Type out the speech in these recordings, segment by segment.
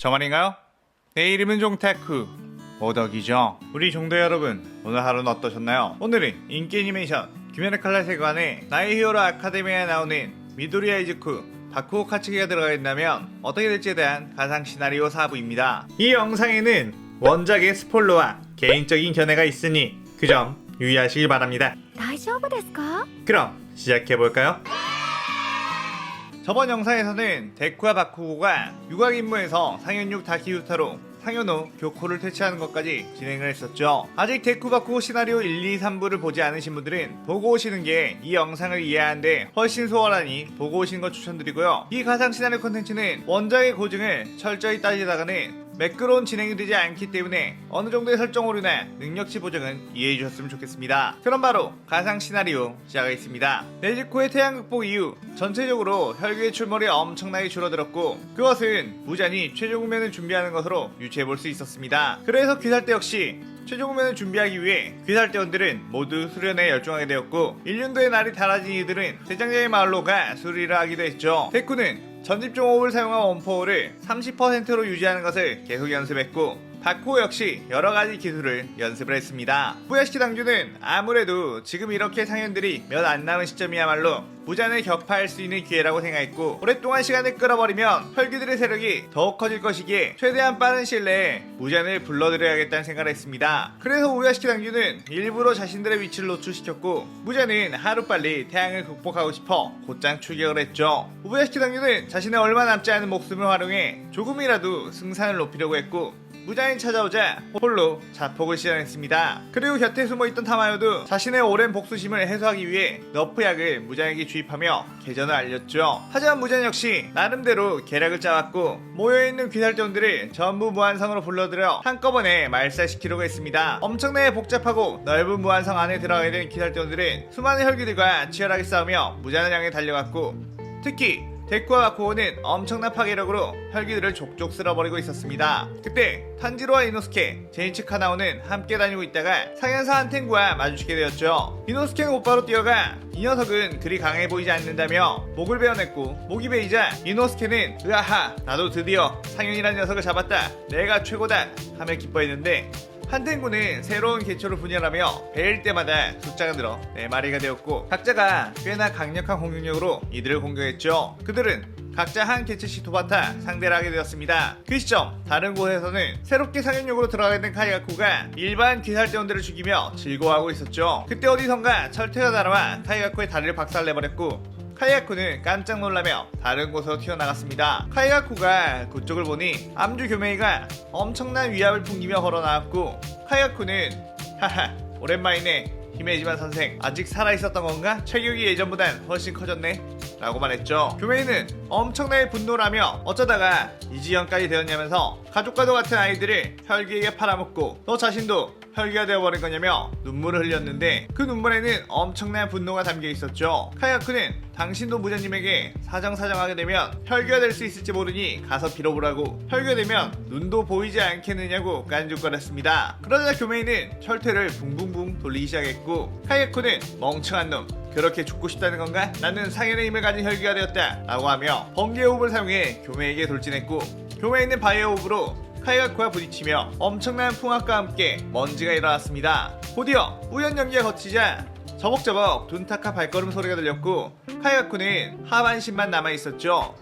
저만인가요? 내 이름은 종타쿠 오덕이죠. 우리 종도 여러분, 오늘 하루는 어떠셨나요? 오늘은 인기 애니메이션 귀멸의 칼날 세계관의 나의 히어로 아카데미아에 나오는 미도리 아이즈쿠 바쿠고 카츠키가 들어가 있다면 어떻게 될지에 대한 가상 시나리오 4부입니다. 이 영상에는 원작의 스포일러와 개인적인 견해가 있으니 그 점 유의하시길 바랍니다. 大丈夫ですか? 그럼 시작해볼까요? 저번 영상에서는 데쿠와 바쿠고가 유곽 임무에서 상현육 다키유타로 상현호 교코를 퇴치하는 것까지 진행을 했었죠. 아직 데쿠 바쿠고 시나리오 1, 2, 3부를 보지 않으신 분들은 보고 오시는 게 이 영상을 이해하는데 훨씬 수월하니 보고 오시는 것 추천드리고요. 이 가상 시나리오 콘텐츠는 원작의 고증을 철저히 따지다가는 매끄러운 진행이 되지 않기 때문에 어느 정도의 설정 오류나 능력치 보정은 이해해 주셨으면 좋겠습니다. 그럼 바로 가상 시나리오 시작하겠습니다. 네즈코의 태양 극복 이후 전체적으로 혈기의 출몰이 엄청나게 줄어들었고 그것은 무잔이 최종 후면을 준비하는 것으로 유추해 볼 수 있었습니다. 그래서 귀살대 역시 최종 후면을 준비하기 위해 귀살대원들은 모두 수련에 열중하게 되었고 1년도의 날이 달아진 이들은 대장장의 마을로 가 수리를 하기도 했죠. 데쿠는 전집중 호흡을 사용한 원포홀을 30%로 유지하는 것을 계속 연습했고 바쿠고 역시 여러가지 기술을 연습을 했습니다. 후야시키 당주는 아무래도 지금 이렇게 상현들이 몇 안 남은 시점이야말로 무잔을 격파할 수 있는 기회라고 생각했고 오랫동안 시간을 끌어버리면 혈기들의 세력이 더욱 커질 것이기에 최대한 빠른 시일 내에 무잔을 불러들여야겠다는 생각을 했습니다. 그래서 우야시키 당주는 일부러 자신들의 위치를 노출시켰고 무잔은 하루빨리 태양을 극복하고 싶어 곧장 출격을 했죠. 우야시키 당주는 자신의 얼마 남지 않은 목숨을 활용해 조금이라도 승산을 높이려고 했고 무장이 찾아오자 홀로 자폭을 시전했습니다. 그리고 곁에 숨어있던 타마요도 자신의 오랜 복수심을 해소하기 위해 너프약을 무장에게 주입하며 계전을 알렸죠. 하지만 무장 역시 나름대로 계략을 짜왔고 모여있는 귀살대원들을 전부 무한성으로 불러들여 한꺼번에 말살시키려고 했습니다. 엄청나게 복잡하고 넓은 무한성 안에 들어가게 된 귀살대원들은 수많은 혈기들과 치열하게 싸우며 무장을 향해 달려갔고 특히 데쿠와 바쿠고는 엄청난 파괴력으로 혈기들을 족족 쓸어버리고 있었습니다. 그때 탄지로와 이노스케, 제니츠 카나오는 함께 다니고 있다가 상현사 한텐구와 마주치게 되었죠. 이노스케는 곧바로 뛰어가 이 녀석은 그리 강해 보이지 않는다며 목을 베어냈고 목이 베이자 이노스케는 으아하 나도 드디어 상현이라는 녀석을 잡았다 내가 최고다 하며 기뻐했는데 한텐구는 새로운 개초를 분열하며 베일 때마다 숫자가 늘어 4마리가 되었고 각자가 꽤나 강력한 공격력으로 이들을 공격했죠. 그들은 각자 한 개체씩 도맡아 상대를 하게 되었습니다. 그 시점 다른 곳에서는 새롭게 상현역으로 들어가게 된 카이가쿠가 일반 귀살대원들을 죽이며 즐거워하고 있었죠. 그때 어디선가 철퇴가 날아와 카이가쿠의 다리를 박살내버렸고 카이가쿠는 깜짝 놀라며 다른 곳으로 튀어나갔습니다. 카이가쿠가 그쪽을 보니 암주 교메이가 엄청난 위압을 풍기며 걸어나왔고 카이가쿠는 하하 오랜만이네 히메지마 선생 아직 살아있었던 건가? 체격이 예전보단 훨씬 커졌네 라고 말했죠. 교메이는 엄청나게 분노를 하며 어쩌다가 이 지경까지 되었냐면서 가족과도 같은 아이들을 혈기에게 팔아먹고 너 자신도 혈기가 되어버린 거냐며 눈물을 흘렸는데 그 눈물에는 엄청난 분노가 담겨 있었죠. 카이가쿠는 당신도 무자님에게 사정사정하게 되면 혈기가 될 수 있을지 모르니 가서 빌어보라고 혈기가 되면 눈도 보이지 않겠느냐고 깐죽거렸습니다. 그러자 교메이는 철퇴를 붕붕붕 돌리기 시작했고 카이가쿠는 멍청한 놈 그렇게 죽고 싶다는 건가? 나는 상현의 힘을 가진 혈기가 되었다 라고 하며 번개 호흡을 사용해 교메이에게 돌진했고 교메이는 바이오 호흡으로 카이가쿠와 부딪히며 엄청난 풍압과 함께 먼지가 일어났습니다. 곧이어 우연 연기가 거치자 저벅저벅 둔탁한 발걸음 소리가 들렸고 카이가쿠는 하반신만 남아있었죠.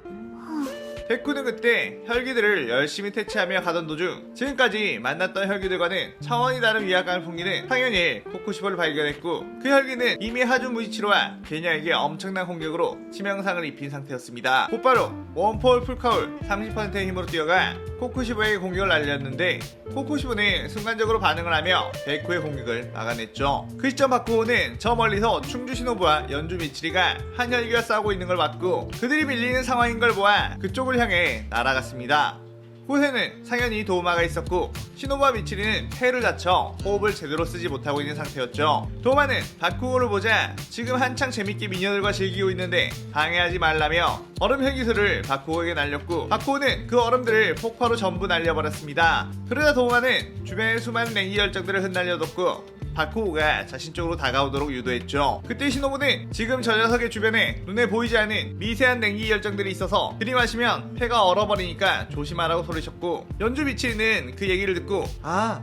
데쿠는 그때 혈기들을 열심히 퇴치하며 가던 도중 지금까지 만났던 혈기들과는 차원이 다른 위압감을 풍기는 상현일 코쿠시보를 발견했고 그 혈기는 이미 하준 무이치로와 게냐에게 엄청난 공격으로 치명상을 입힌 상태였습니다. 곧바로 원포홀 풀카울 30%의 힘으로 뛰어가 코쿠시보에게 공격을 날렸는데 코쿠시보는 순간적으로 반응을 하며 데쿠의 공격을 막아냈죠. 그 시점 바쿠고는 저 멀리서 충주 시노부와 연주 미치리가 한 혈기가 싸우고 있는 걸 봤고 그들이 밀리는 상황인 걸 보아 그쪽을 향해 날아갔습니다. 곳에는 상현이 도우마가 있었고 시노부와 미치리는 폐를 다쳐 호흡을 제대로 쓰지 못하고 있는 상태였죠. 도우마는 바쿠고를 보자 지금 한창 재밌게 미녀들과 즐기고 있는데 방해하지 말라며 얼음 헬기술을 바쿠고에게 날렸고 바쿠고는 그 얼음들을 폭파로 전부 날려버렸습니다. 그러자 도우마는 주변의 수많은 냉기 열정들을 흩날려뒀고 바쿠고가 자신 쪽으로 다가오도록 유도했죠. 그때 시노부는 지금 저 녀석의 주변에 눈에 보이지 않는 미세한 냉기 결정들이 있어서 들이마시면 폐가 얼어버리니까 조심하라고 소리쳤고, 연주 미치는 그 얘기를 듣고 아,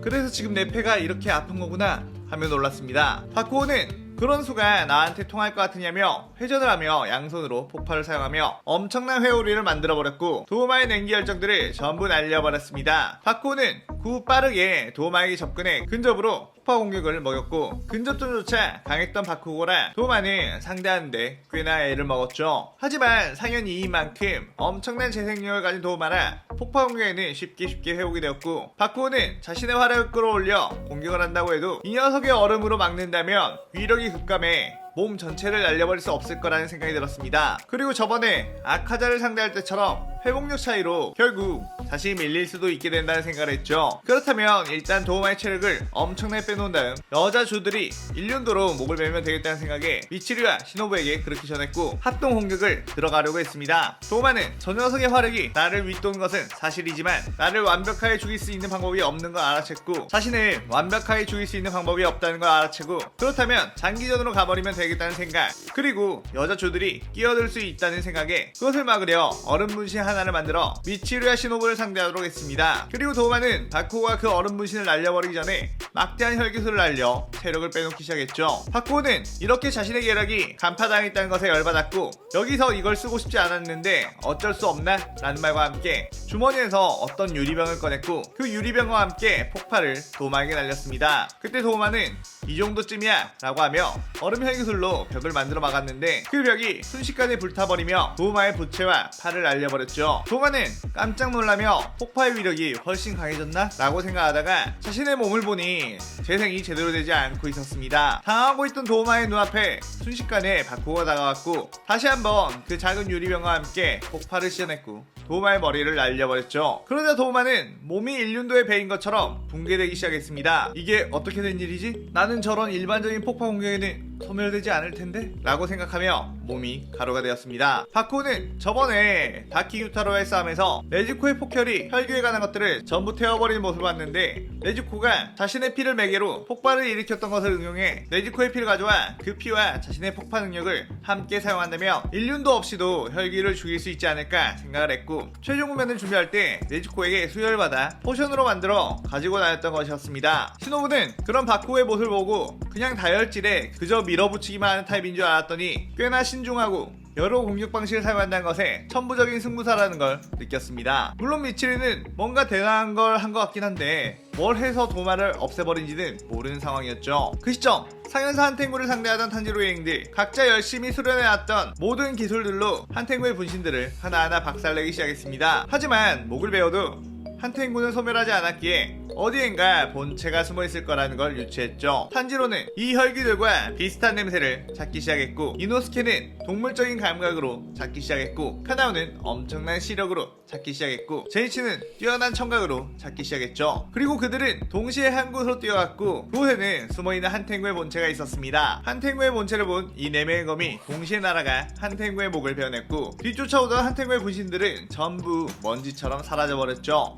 그래서 지금 내 폐가 이렇게 아픈 거구나 하며 놀랐습니다. 바쿠고는 그런 수가 나한테 통할 것 같으냐며 회전을 하며 양손으로 폭발을 사용하며 엄청난 회오리를 만들어버렸고, 도우마의 냉기 열정들을 전부 날려버렸습니다. 바쿠고는 구 빠르게 도우마에게 접근해 근접으로 폭파 공격을 먹였고, 근접전조차 강했던 바쿠고라 도우마는 상대하는데 꽤나 애를 먹었죠. 하지만 상현 2인 만큼 엄청난 재생력을 가진 도우마라 폭파 공격에는 쉽게 회복이 되었고, 바쿠고는 자신의 화력을 끌어올려 공격을 한다고 해도 이 녀석의 얼음으로 막는다면 위력이 급감해 몸 전체를 날려버릴 수 없을 거라는 생각이 들었습니다. 그리고 저번에 아카자를 상대할 때처럼 회복력 차이로 결국 다시 밀릴 수도 있게 된다는 생각을 했죠. 그렇다면 일단 도우마의 체력을 엄청나게 빼놓은 다음 여자 주들이 일륜도로 목을 베면 되겠다는 생각에 미치루와 시노부에게 그렇게 전했고, 합동 공격을 들어가려고 했습니다. 도우마는 저 녀석의 화력이 나를 윗도는 것은 사실이지만 나를 완벽하게 죽일 수 있는 방법이 없는 걸 알아챘고, 자신을 완벽하게 죽일 수 있는 방법이 없다는 걸 알아채고, 그렇다면 장기전으로 가버리면 되겠다는 생각, 그리고 여자 주들이 끼어들 수 있다는 생각에 그것을 막으려 얼음 분신 하나를 만들어 미치루야 시노부를 상대하도록 했습니다. 그리고 도우마는 바쿠고가 그 얼음 분신을 날려버리기 전에 막대한 혈기술을 날려 체력을 빼놓기 시작했죠. 바쿠고는 이렇게 자신의 계략이 간파당했다는 것에 열받았고, 여기서 이걸 쓰고 싶지 않았는데 어쩔 수 없나? 라는 말과 함께 주머니에서 어떤 유리병을 꺼냈고, 그 유리병과 함께 폭발을 도우마에게 날렸습니다. 그때 도우마는 이 정도쯤이야 라고 하며 얼음 혈기술로 벽을 만들어 막았는데, 그 벽이 순식간에 불타버리며 도우마의 부채와 팔을 날려버렸죠. 도우마는 깜짝 놀라며 폭파의 위력이 훨씬 강해졌나? 라고 생각하다가 자신의 몸을 보니 재생이 제대로 되지 않고 있었습니다. 당하고 있던 도우마의 눈앞에 순식간에 바쿠고가 다가왔고, 다시 한번 그 작은 유리병과 함께 폭발을 시전했고 도우마의 머리를 날려버렸죠. 그러자 도우마는 몸이 일륜도에 베인 것처럼 붕괴되기 시작했습니다. 이게 어떻게 된 일이지? 나는 저런 일반적인 폭파 공격에는 소멸되지 않을 텐데? 라고 생각하며 몸이 가루가 되었습니다. 바쿠고는 저번에 다키 유타로와의 싸움에서 네즈코의 폭혈이 혈기에 관한 것들을 전부 태워버리는 모습을 봤는데, 네즈코가 자신의 피를 매개로 폭발을 일으켰던 것을 응용해 네즈코의 피를 가져와 그 피와 자신의 폭파 능력을 함께 사용한다면 일륜도 없이도 혈기를 죽일 수 있지 않을까 생각을 했고, 최종 후면을 준비할 때 네즈코에게 수혈을 받아 포션으로 만들어 가지고 다녔던 것이었습니다. 시노부는 그런 바쿠고의 모습을 보고 그냥 다혈질에 그저 밀어붙이기만 하는 타입인 줄 알았더니 꽤나 신중하고 여러 공격 방식을 사용한다는 것에 천부적인 승부사라는 걸 느꼈습니다. 물론 미치루는 뭔가 대단한 걸 한 것 같긴 한데 뭘 해서 도마를 없애버린지는 모르는 상황이었죠. 그 시점 상현사 한탱구를 상대하던 탄지로 여행들 각자 열심히 수련해왔던 모든 기술들로 한탱구의 분신들을 하나하나 박살내기 시작했습니다. 하지만 목을 베어도 한탱구는 소멸하지 않았기에 어디엔가 본체가 숨어있을 거라는 걸 유추했죠. 탄지로는 이 혈기들과 비슷한 냄새를 찾기 시작했고, 이노스케는 동물적인 감각으로 찾기 시작했고, 카나오는 엄청난 시력으로 찾기 시작했고, 제이치는 뛰어난 청각으로 찾기 시작했죠. 그리고 그들은 동시에 한 곳으로 뛰어갔고, 그곳에는 숨어있는 한탱구의 본체가 있었습니다. 한탱구의 본체를 본 이 4명의 검이 동시에 날아가 한탱구의 목을 베어냈고, 뒤쫓아오던 한탱구의 분신들은 전부 먼지처럼 사라져버렸죠.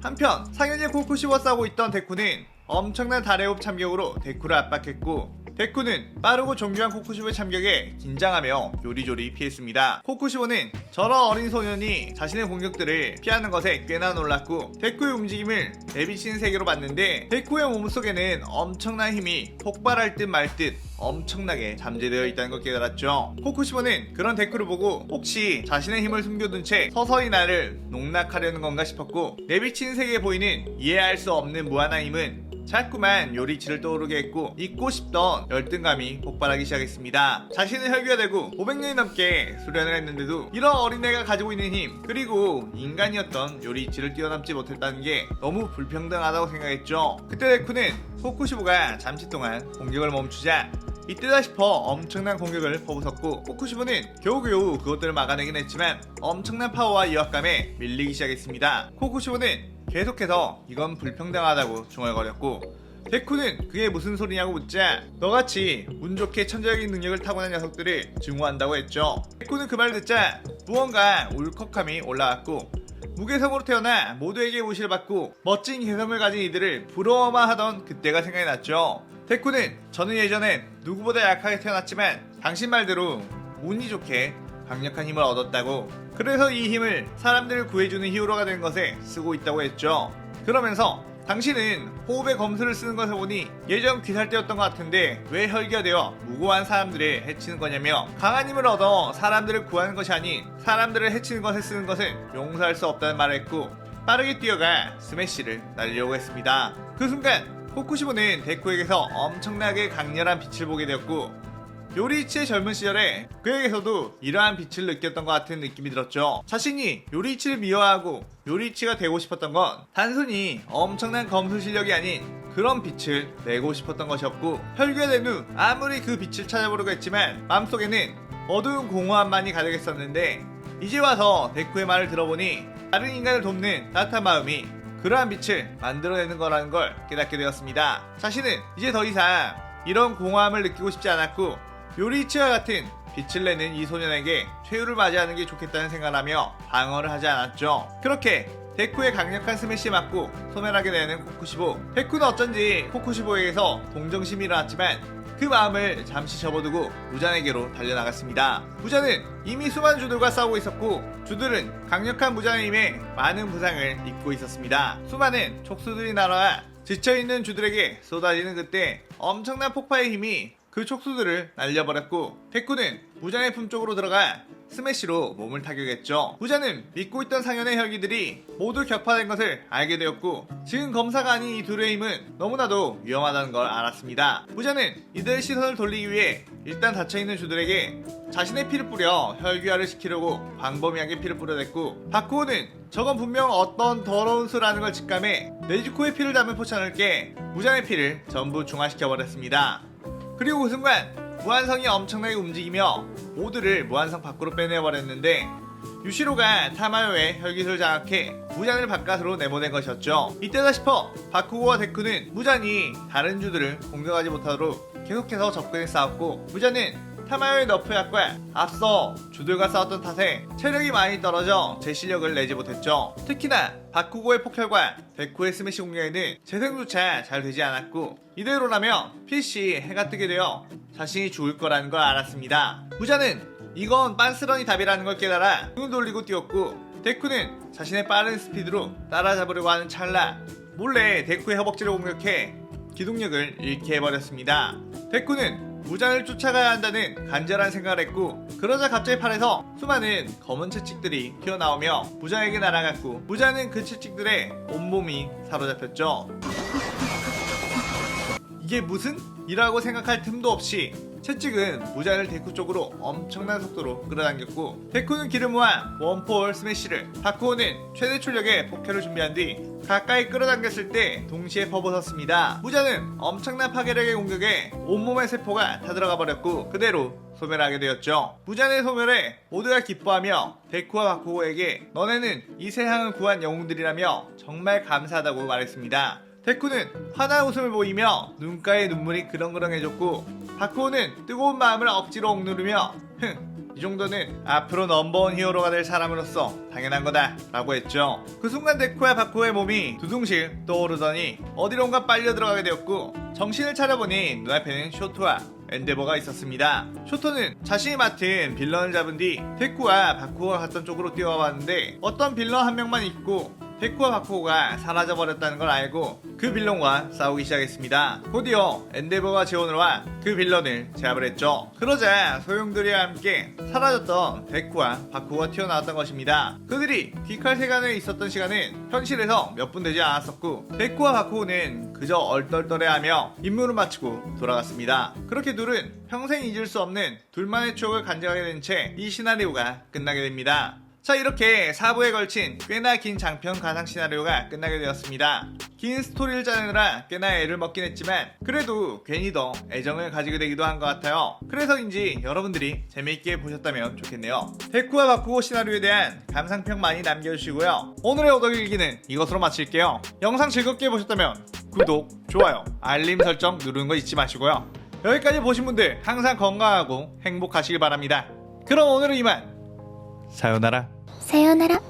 한편 상현이의 코쿠시와 싸우고 있던 데쿠는 엄청난 달의 호흡 참격으로 데쿠를 압박했고, 데쿠는 빠르고 정교한 코쿠시보의 참격에 긴장하며 요리조리 피했습니다. 코쿠시보는 저런 어린 소년이 자신의 공격들을 피하는 것에 꽤나 놀랐고, 데쿠의 움직임을 내비친 세계로 봤는데 데쿠의 몸속에는 엄청난 힘이 폭발할 듯 말 듯 엄청나게 잠재되어 있다는 걸 깨달았죠. 코쿠시보는 그런 데쿠를 보고 혹시 자신의 힘을 숨겨둔 채 서서히 나를 농락하려는 건가 싶었고, 내비친 세계에 보이는 이해할 수 없는 무한한 힘은 자꾸만 요리치를 떠오르게 했고, 잊고 싶던 열등감이 폭발하기 시작했습니다. 자신은 혈기가 되고 500년이 넘게 수련을 했는데도 이런 어린애가 가지고 있는 힘, 그리고 인간이었던 요리치를 뛰어넘지 못했다는 게 너무 불평등하다고 생각했죠. 그때 데쿠는 코쿠시보가 잠시 동안 공격을 멈추자 이때다 싶어 엄청난 공격을 퍼부었고, 코쿠시보는 겨우겨우 그것들을 막아내긴 했지만 엄청난 파워와 위압감에 밀리기 시작했습니다. 코쿠시보는 계속해서 이건 불평등하다고 중얼거렸고, 데쿠는 그게 무슨 소리냐고 묻자 너같이 운 좋게 천재적인 능력을 타고난 녀석들을 증오한다고 했죠. 데쿠는 그 말을 듣자 무언가 울컥함이 올라왔고, 무개성으로 태어나 모두에게 무시를 받고 멋진 개성을 가진 이들을 부러워만 하던 그때가 생각이 났죠. 데쿠는 저는 예전엔 누구보다 약하게 태어났지만 당신 말대로 운이 좋게 강력한 힘을 얻었다고, 그래서 이 힘을 사람들을 구해주는 히어로가 된 것에 쓰고 있다고 했죠. 그러면서 당신은 호흡의 검술을 쓰는 것을 보니 예전 귀살대였던 것 같은데 왜 혈기가 되어 무고한 사람들을 해치는 거냐며, 강한 힘을 얻어 사람들을 구하는 것이 아닌 사람들을 해치는 것에 쓰는 것은 용서할 수 없다는 말을 했고 빠르게 뛰어가 스매시를 날리려고 했습니다. 그 순간 코쿠시보는 데쿠에게서 엄청나게 강렬한 빛을 보게 되었고 요리이치의 젊은 시절에 그에게서도 이러한 빛을 느꼈던 것 같은 느낌이 들었죠. 자신이 요리이치를 미워하고 요리이치가 되고 싶었던 건 단순히 엄청난 검술 실력이 아닌 그런 빛을 내고 싶었던 것이었고, 혈기가 된 후 아무리 그 빛을 찾아보려고 했지만 마음속에는 어두운 공허함만이 가득했었는데 이제 와서 데쿠의 말을 들어보니 다른 인간을 돕는 따뜻한 마음이 그러한 빛을 만들어내는 거라는 걸 깨닫게 되었습니다. 자신은 이제 더 이상 이런 공허함을 느끼고 싶지 않았고 요리이치와 같은 빛을 내는 이 소년에게 최후를 맞이하는 게 좋겠다는 생각을 하며 방어를 하지 않았죠. 그렇게 데쿠의 강력한 스매시에 맞고 소멸하게 되는 코쿠시보. 데쿠는 어쩐지 코쿠시보에게서 동정심이 일어났지만 그 마음을 잠시 접어두고 무잔에게로 달려나갔습니다. 무잔은 이미 수많은 주들과 싸우고 있었고 주들은 강력한 무잔의 힘에 많은 부상을 입고 있었습니다. 수많은 촉수들이 날아와 지쳐있는 주들에게 쏟아지는 그때 엄청난 폭파의 힘이 그 촉수들을 날려버렸고 데쿠는 무잔의 품 쪽으로 들어가 스매시로 몸을 타격했죠. 무잔은 믿고 있던 상현의 혈기들이 모두 격파된 것을 알게 되었고 지금 검사가 아닌 이 둘의 힘은 너무나도 위험하다는 걸 알았습니다. 무잔은 이들의 시선을 돌리기 위해 일단 닫혀있는 주들에게 자신의 피를 뿌려 혈귀화를 시키려고 광범위하게 피를 뿌려댔고 바쿠오는 저건 분명 어떤 더러운 수라는 걸 직감해 네즈코의 피를 담은 포션을 깨 무잔의 피를 전부 중화시켜버렸습니다. 그리고 그 순간 무한성이 엄청나게 움직이며 모두를 무한성 밖으로 빼내버렸는데 유시로가 타마요의 혈기술을 장악해 무잔을 바깥으로 내보낸 것이었죠. 이때다 싶어 바쿠고와 데쿠는 무잔이 다른 주들을 공격하지 못하도록 계속해서 접근해 싸웠고 무잔은 타마요의 너프약과 앞서 주들과 싸웠던 탓에 체력이 많이 떨어져 제 실력을 내지 못했죠. 특히나 바쿠고의 폭혈과 데쿠의 스매시 공격에는 재생조차 잘 되지 않았고 이대로라면 필시 해가 뜨게 되어 자신이 죽을 거라는 걸 알았습니다. 무자는 이건 빤스런이 답이라는 걸 깨달아 등을 돌리고 뛰었고 데쿠는 자신의 빠른 스피드로 따라잡으려고 하는 찰나 몰래 데쿠의 허벅지를 공격해 기동력을 잃게 해버렸습니다. 데쿠는 무잔을 쫓아가야 한다는 간절한 생각을 했고 그러자 갑자기 팔에서 수많은 검은 채찍들이 튀어나오며 무잔에게 날아갔고 무잔은 그 채찍들에 온몸이 사로잡혔죠. 이게 무슨? 이라고 생각할 틈도 없이 채찍은 무잔을 데쿠 쪽으로 엄청난 속도로 끌어당겼고 데쿠는 길을 모아 원폴 스매시를, 바쿠오는 최대 출력의 폭혈을 준비한 뒤 가까이 끌어당겼을 때 동시에 퍼부었습니다. 무잔은 엄청난 파괴력의 공격에 온몸의 세포가 타들어가 버렸고 그대로 소멸하게 되었죠. 무잔의 소멸에 모두가 기뻐하며 데쿠와 바쿠오에게 너네는 이 세상을 구한 영웅들이라며 정말 감사하다고 말했습니다. 데쿠는 환한 웃음을 보이며 눈가에 눈물이 그렁그렁해졌고 바쿠오는 뜨거운 마음을 억지로 억누르며 이 정도는 앞으로 넘버원 히어로가 될 사람으로서 당연한 거다 라고 했죠. 그 순간 데쿠와 바쿠오의 몸이 두둥실 떠오르더니 어디론가 빨려 들어가게 되었고 정신을 차려보니 눈앞에는 쇼토와 엔데버가 있었습니다. 쇼토는 자신이 맡은 빌런을 잡은 뒤 데쿠와 바쿠오가 갔던 쪽으로 뛰어와 봤는데 어떤 빌런 한 명만 있고 데쿠와 바쿠오가 사라져버렸다는 걸 알고 그 빌런과 싸우기 시작했습니다. 곧이어 엔데버가 지원을 와 그 빌런을 제압을 했죠. 그러자 소용돌이와 함께 사라졌던 데쿠와 바쿠오가 튀어나왔던 것입니다. 그들이 귀칼 세간에 있었던 시간은 현실에서 몇 분 되지 않았었고 데쿠와 바쿠오는 그저 얼떨떨해하며 임무를 마치고 돌아갔습니다. 그렇게 둘은 평생 잊을 수 없는 둘만의 추억을 간직하게 된 채 이 시나리오가 끝나게 됩니다. 자, 이렇게 4부에 걸친 꽤나 긴 장편 가상 시나리오가 끝나게 되었습니다. 긴 스토리를 짜내느라 꽤나 애를 먹긴 했지만 그래도 괜히 더 애정을 가지게 되기도 한 것 같아요. 그래서인지 여러분들이 재미있게 보셨다면 좋겠네요. 데쿠와 바쿠고 시나리오에 대한 감상평 많이 남겨주시고요. 오늘의 오덕일기는 이것으로 마칠게요. 영상 즐겁게 보셨다면 구독, 좋아요, 알림 설정 누르는 거 잊지 마시고요. 여기까지 보신 분들 항상 건강하고 행복하시길 바랍니다. 그럼 오늘은 이만. 사요나라.さようなら。